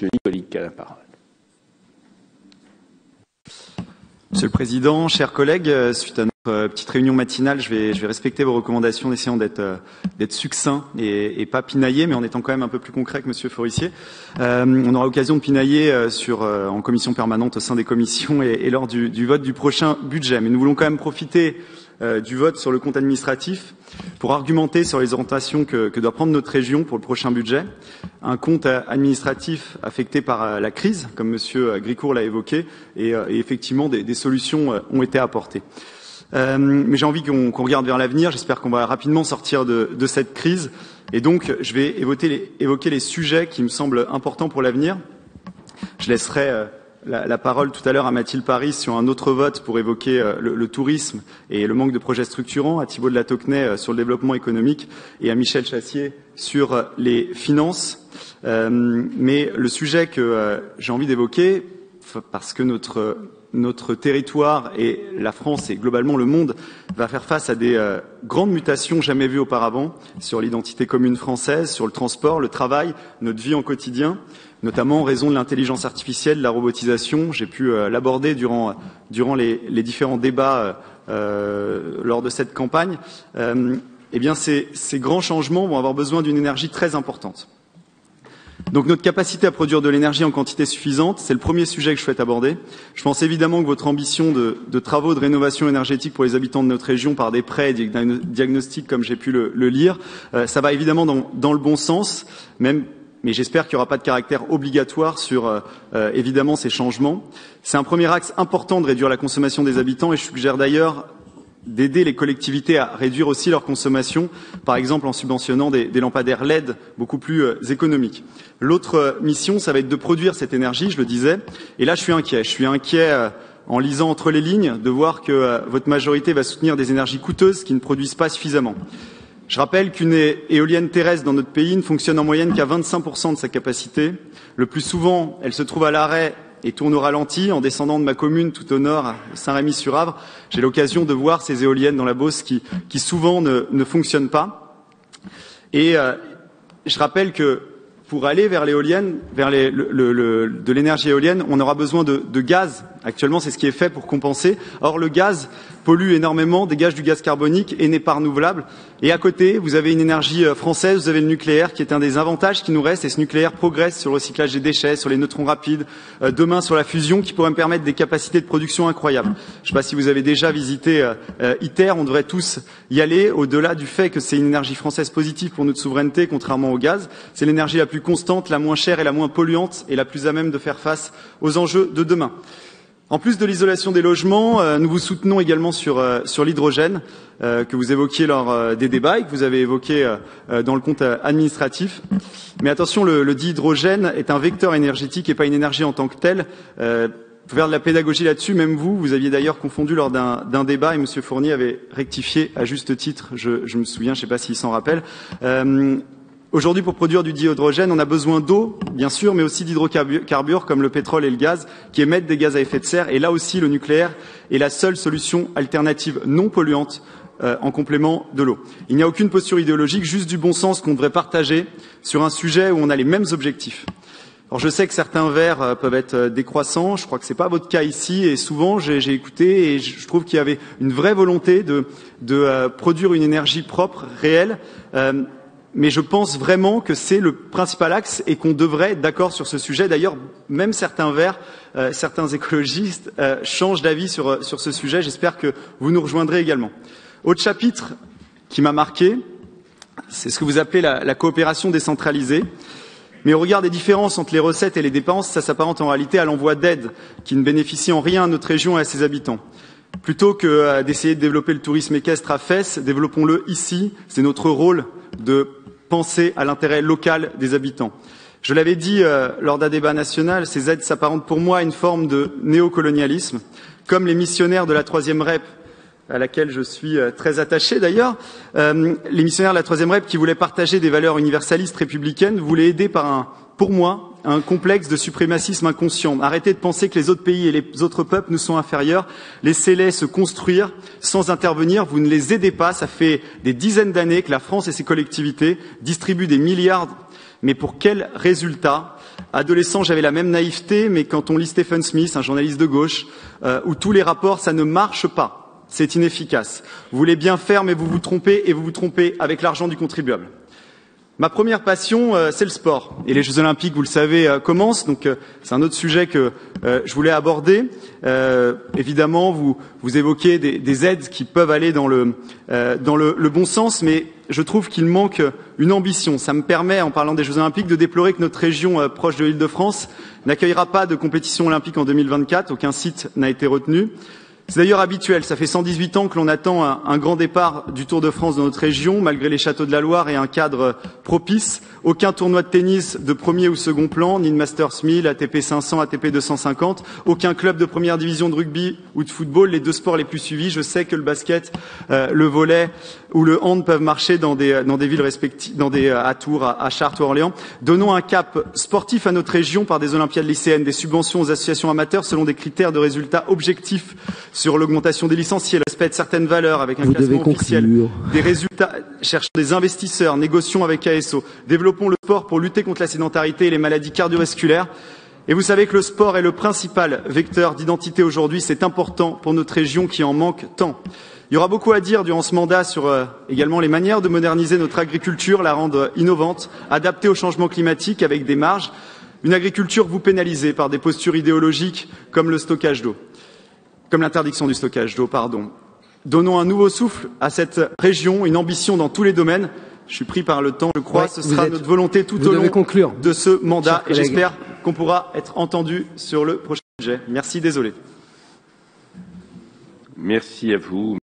Monsieur Nicolic a la parole. Monsieur le Président, chers collègues, suite à notre petite réunion matinale, je vais respecter vos recommandations, essayant d'être succinct et pas pinailler, mais en étant quand même un peu plus concret que Monsieur Forissier. On aura l'occasion de pinailler en commission permanente au sein des commissions et lors du vote du prochain budget. Mais nous voulons quand même profiter du vote sur le compte administratif pour argumenter sur les orientations que doit prendre notre région pour le prochain budget. Un compte administratif affecté par la crise, comme Monsieur Gricourt l'a évoqué, et effectivement des solutions ont été apportées. Mais j'ai envie qu'on regarde vers l'avenir. J'espère qu'on va rapidement sortir de cette crise. Et donc, je vais évoquer les sujets qui me semblent importants pour l'avenir. Je laisserai la parole tout à l'heure à Mathilde Paris sur un autre vote pour évoquer le tourisme et le manque de projets structurants, à Thibault de la Tocquenay sur le développement économique et à Michel Chassier sur les finances. Mais le sujet que j'ai envie d'évoquer, parce que notre territoire et la France et globalement le monde va faire face à des grandes mutations jamais vues auparavant sur l'identité commune française, sur le transport, le travail, notre vie en quotidien, notamment en raison de l'intelligence artificielle, de la robotisation. J'ai pu l'aborder durant les différents débats lors de cette campagne. Eh bien, ces grands changements vont avoir besoin d'une énergie très importante. Donc notre capacité à produire de l'énergie en quantité suffisante, c'est le premier sujet que je souhaite aborder. Je pense évidemment que votre ambition de travaux de rénovation énergétique pour les habitants de notre région par des prêts et des diagnostics, comme j'ai pu le lire, ça va évidemment dans le bon sens, mais j'espère qu'il n'y aura pas de caractère obligatoire sur évidemment ces changements. C'est un premier axe important de réduire la consommation des habitants et je suggère d'ailleurs d'aider les collectivités à réduire aussi leur consommation, par exemple en subventionnant des lampadaires LED beaucoup plus économiques. L'autre mission, ça va être de produire cette énergie, je le disais, et là je suis inquiet. Je suis inquiet en lisant entre les lignes de voir que votre majorité va soutenir des énergies coûteuses qui ne produisent pas suffisamment. Je rappelle qu'une éolienne terrestre dans notre pays ne fonctionne en moyenne qu'à 25% de sa capacité. Le plus souvent, elle se trouve à l'arrêt et tourne au ralenti. En descendant de ma commune tout au nord, à Saint-Rémy-sur-Avre, j'ai l'occasion de voir ces éoliennes dans la Beauce qui souvent ne fonctionnent pas. Et je rappelle que pour aller vers l'éolienne, vers de l'énergie éolienne, on aura besoin de gaz. Actuellement, c'est ce qui est fait pour compenser. Or, le gaz pollue énormément, dégage du gaz carbonique et n'est pas renouvelable. Et à côté, vous avez une énergie française, vous avez le nucléaire qui est un des avantages qui nous reste. Et ce nucléaire progresse sur le recyclage des déchets, sur les neutrons rapides, demain sur la fusion qui pourrait me permettre des capacités de production incroyables. Je ne sais pas si vous avez déjà visité ITER, on devrait tous y aller. Au-delà du fait que c'est une énergie française positive pour notre souveraineté, contrairement au gaz, c'est l'énergie la plus constante, la moins chère et la moins polluante et la plus à même de faire face aux enjeux de demain. En plus de l'isolation des logements, nous vous soutenons également sur l'hydrogène que vous évoquiez lors des débats et que vous avez évoqué dans le compte administratif. Mais attention, le dit hydrogène est un vecteur énergétique et pas une énergie en tant que telle. Faut faire de la pédagogie là-dessus, même vous aviez d'ailleurs confondu lors d'un débat et M. Fournier avait rectifié à juste titre, je me souviens, je ne sais pas s'il s'en rappelle. Aujourd'hui, pour produire du dihydrogène, on a besoin d'eau, bien sûr, mais aussi d'hydrocarbures comme le pétrole et le gaz, qui émettent des gaz à effet de serre. Et là aussi, le nucléaire est la seule solution alternative non polluante en complément de l'eau. Il n'y a aucune posture idéologique, juste du bon sens qu'on devrait partager sur un sujet où on a les mêmes objectifs. Alors je sais que certains verts peuvent être décroissants, je crois que ce n'est pas votre cas ici, et souvent j'ai écouté et je trouve qu'il y avait une vraie volonté de produire une énergie propre, réelle, mais je pense vraiment que c'est le principal axe et qu'on devrait être d'accord sur ce sujet. D'ailleurs, même certains verts, certains écologistes changent d'avis sur ce sujet. J'espère que vous nous rejoindrez également. Autre chapitre qui m'a marqué, c'est ce que vous appelez la coopération décentralisée. Mais au regard des différences entre les recettes et les dépenses, ça s'apparente en réalité à l'envoi d'aides qui ne bénéficient en rien à notre région et à ses habitants. Plutôt que d'essayer de développer le tourisme équestre à Fès, développons-le ici. C'est notre rôle de penser à l'intérêt local des habitants. Je l'avais dit lors d'un débat national, ces aides s'apparentent pour moi à une forme de néocolonialisme, comme les missionnaires de la 3e REP, à laquelle je suis très attaché d'ailleurs, les missionnaires de la 3e REP qui voulaient partager des valeurs universalistes républicaines voulaient aider pour moi, un complexe de suprémacisme inconscient. Arrêtez de penser que les autres pays et les autres peuples nous sont inférieurs. Laissez-les se construire sans intervenir. Vous ne les aidez pas. Ça fait des dizaines d'années que la France et ses collectivités distribuent des milliards. Mais pour quel résultat? Adolescent, j'avais la même naïveté, mais quand on lit Stephen Smith, un journaliste de gauche, où tous les rapports, ça ne marche pas, c'est inefficace. Vous voulez bien faire, mais vous vous trompez, et vous vous trompez avec l'argent du contribuable. Ma première passion, c'est le sport. Et les Jeux Olympiques, vous le savez, commencent. Donc, c'est un autre sujet que je voulais aborder. Évidemment, vous évoquez des aides qui peuvent aller dans le bon sens, mais je trouve qu'il manque une ambition. Ça me permet, en parlant des Jeux Olympiques, de déplorer que notre région proche de l'Île-de-France n'accueillera pas de compétition olympique en 2024. Aucun site n'a été retenu. C'est d'ailleurs habituel, ça fait 118 ans que l'on attend un grand départ du Tour de France dans notre région, malgré les châteaux de la Loire et un cadre propice. Aucun tournoi de tennis de premier ou second plan, ni de Masters 1000, ATP 500, ATP 250, aucun club de première division de rugby ou de football, les deux sports les plus suivis. Je sais que le basket, le volley ou le hand peuvent marcher dans des villes respectives, à Tours, à Chartres ou à Orléans. Donnons un cap sportif à notre région par des olympiades lycéennes, des subventions aux associations amateurs selon des critères de résultats objectifs sur l'augmentation des licenciés, le respect de certaines valeurs avec un classement officiel, des résultats, cherchons des investisseurs, négocions avec ASO, développons le sport pour lutter contre la sédentarité et les maladies cardiovasculaires. Et vous savez que le sport est le principal vecteur d'identité aujourd'hui, c'est important pour notre région qui en manque tant. Il y aura beaucoup à dire durant ce mandat sur également les manières de moderniser notre agriculture, la rendre innovante, adaptée au changement climatique avec des marges. Une agriculture vous pénalisée par des postures idéologiques comme le stockage d'eau. Comme l'interdiction du stockage d'eau, pardon. Donnons un nouveau souffle à cette région, une ambition dans tous les domaines. Je suis pris par le temps, je crois, ce sera notre volonté tout au long de ce mandat et j'espère qu'on pourra être entendu sur le prochain budget. Merci, désolé. Merci à vous.